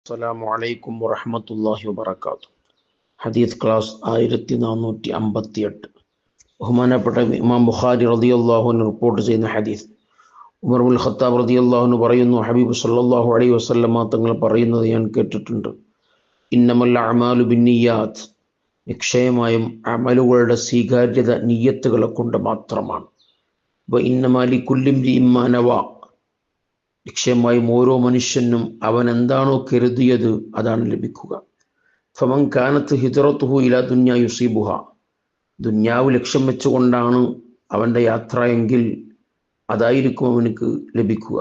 അസ്സലാമു അലൈക്കും വറഹ്മത്തുള്ളാഹി വബറകാതുഹു. ഹദീസ് ക്ലാസ് 1458. ബഹുമാനപ്പെട്ട ഇമാം ബുഖാരി റളിയല്ലാഹു അൻഹു റിപ്പോർട്ട് ചെയ്യുന്ന ഹദീസ്. ഉമർ ഇബ്നുൽ ഖത്താബ് റളിയല്ലാഹു അൻഹു പറയുന്നു, ഹബീബ് സല്ലല്ലാഹു അലൈഹി വസല്ലമ തങ്ങൾ പറയുന്നത് ഞാൻ കേട്ടിട്ടുണ്ട്. ഇന്നമൽ അഅമാലു ബിന്നിയാത്ത്, നിശ്ചയമായും അമലുകളുടെ സ്വീകാര്യത നിയ്യത്തുകളെ കൊണ്ട് മാത്രമാണ്. വ ഇന്നമാ ലികുല്ലി ഇംരിഇൻ മാ നവാ, നിശ്ചയമായും ഓരോ മനുഷ്യനും അവൻ എന്താണോ കരുതിയത് അതാണ് ലഭിക്കുക. ഫമൻ കാനത്ത് ഹിജ്റത്തുഹു ഇലാ ദുനിയാ യുസീബുഹ, ദുന്യാവ് ലക്ഷ്യം വെച്ചുകൊണ്ടാണ് അവൻ്റെ യാത്ര എങ്കിൽ അതായിരിക്കും അവനക്ക് ലഭിക്കുക.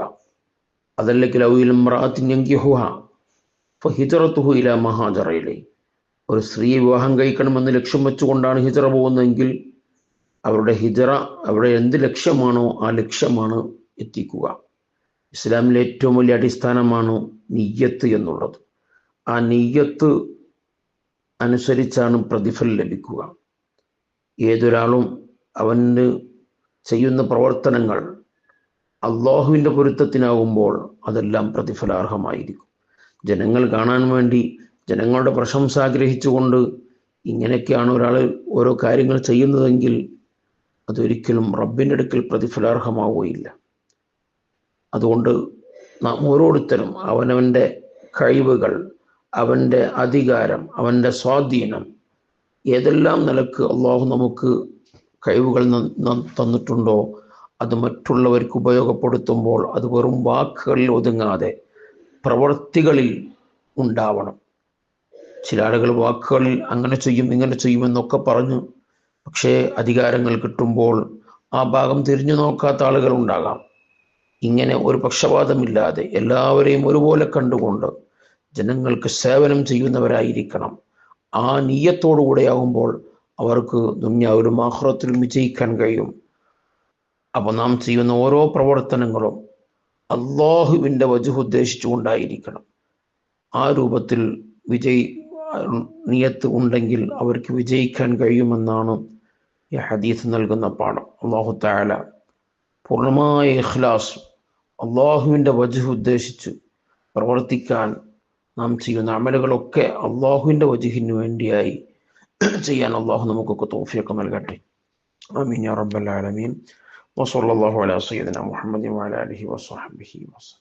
അതല്ലെങ്കിൽ ഔ ഇലാ ഇംറഅത്തിൻ യൻകിഹുഹ ഫഹിജ്റത്തുഹു ഇലാ മാ ഹാജറ ഇലൈഹി, ഒരു സ്ത്രീയെ വിവാഹം കഴിക്കണമെന്ന് ലക്ഷ്യം വെച്ചുകൊണ്ടാണ് ഹിജ്റ പോകുന്നതെങ്കിൽ അവരുടെ ഹിജ്റ അവിടെ എന്ത് ലക്ഷ്യമാണോ ആ ലക്ഷ്യമാണ് എത്തിക്കുക. ഇസ്ലാമിലെ ഏറ്റവും വലിയ അടിസ്ഥാനമാണ് നിയ്യത്ത് എന്നുള്ളത്. ആ നിയ്യത്ത് അനുസരിച്ചാണ് പ്രതിഫലം ലഭിക്കുക. ഏതൊരാളും അവന് ചെയ്യുന്ന പ്രവർത്തനങ്ങൾ അള്ളാഹുവിൻ്റെ പൊരുത്തത്തിനാകുമ്പോൾ അതെല്ലാം പ്രതിഫലാർഹമായിരിക്കും. ജനങ്ങൾ കാണാൻ വേണ്ടി ജനങ്ങളുടെ പ്രശംസ ആഗ്രഹിച്ചുകൊണ്ട് ഇങ്ങനെയൊക്കെയാണ് ഒരാൾ ഓരോ കാര്യങ്ങൾ ചെയ്യുന്നതെങ്കിൽ അതൊരിക്കലും റബ്ബിൻ്റെ അടുക്കൽ പ്രതിഫലാർഹമാവുകയില്ല. അതുകൊണ്ട് നാം ഓരോരുത്തരും അവനവൻ്റെ കഴിവുകൾ, അവൻ്റെ അധികാരം, അവൻ്റെ സ്വാധീനം, ഏതെല്ലാം നിലക്ക് അള്ളാഹു നമുക്ക് കഴിവുകൾ തന്നിട്ടുണ്ടോ അത് മറ്റുള്ളവർക്ക് ഉപയോഗപ്പെടുത്തുമ്പോൾ അത് വെറും വാക്കുകളിൽ ഒതുങ്ങാതെ പ്രവൃത്തികളിൽ ഉണ്ടാവണം. ചില ആളുകൾ വാക്കുകളിൽ അങ്ങനെ ചെയ്യും ഇങ്ങനെ ചെയ്യുമെന്നൊക്കെ പറഞ്ഞു, പക്ഷേ അധികാരങ്ങൾ കിട്ടുമ്പോൾ ആ ഭാഗം തിരിഞ്ഞു നോക്കാത്ത ആളുകൾ ഉണ്ടാകാം. ഇങ്ങനെ ഒരു പക്ഷപാതമില്ലാതെ എല്ലാവരെയും ഒരുപോലെ കണ്ടുകൊണ്ട് ജനങ്ങൾക്ക് സേവനം ചെയ്യുന്നവരായിരിക്കണം. ആ നിയ്യത്തോടുകൂടെയാകുമ്പോൾ അവർക്ക് ദുനിയാവിലും ആഖിറത്തിലും വിജയിക്കാൻ കഴിയും. അപ്പോൾ നാം ചെയ്യുന്ന ഓരോ പ്രവർത്തനങ്ങളും അള്ളാഹുവിൻ്റെ വജ്ഹ് ഉദ്ദേശിച്ചുകൊണ്ടായിരിക്കണം. ആ രൂപത്തിൽ നിയ്യത്ത് ഉണ്ടെങ്കിൽ അവർക്ക് വിജയിക്കാൻ കഴിയുമെന്നാണ് ഈ ഹദീസ് നൽകുന്ന പാഠം. അല്ലാഹു തആല പൂർണ്ണമായ ഇഖ്ലാസ്, അള്ളാഹുവിൻ്റെ വജ്ഹ് ഉദ്ദേശിച്ച് പ്രവർത്തിക്കാൻ, നാം ചെയ്യുന്ന അമലുകളൊക്കെ അള്ളാഹുവിൻ്റെ വജ്ഹിന് വേണ്ടിയായി ചെയ്യാൻ അള്ളാഹു നമുക്കൊക്കെ തൗഫീഖ് നൽകട്ടെ. ആമീൻ യാ റബ്ബൽ ആലമീൻ. വസല്ലല്ലാഹു അലാ സയ്യിദിനാ മുഹമ്മദിൻ വഅലാ ആലിഹി വസഹ്ബിഹി വസല്ലം.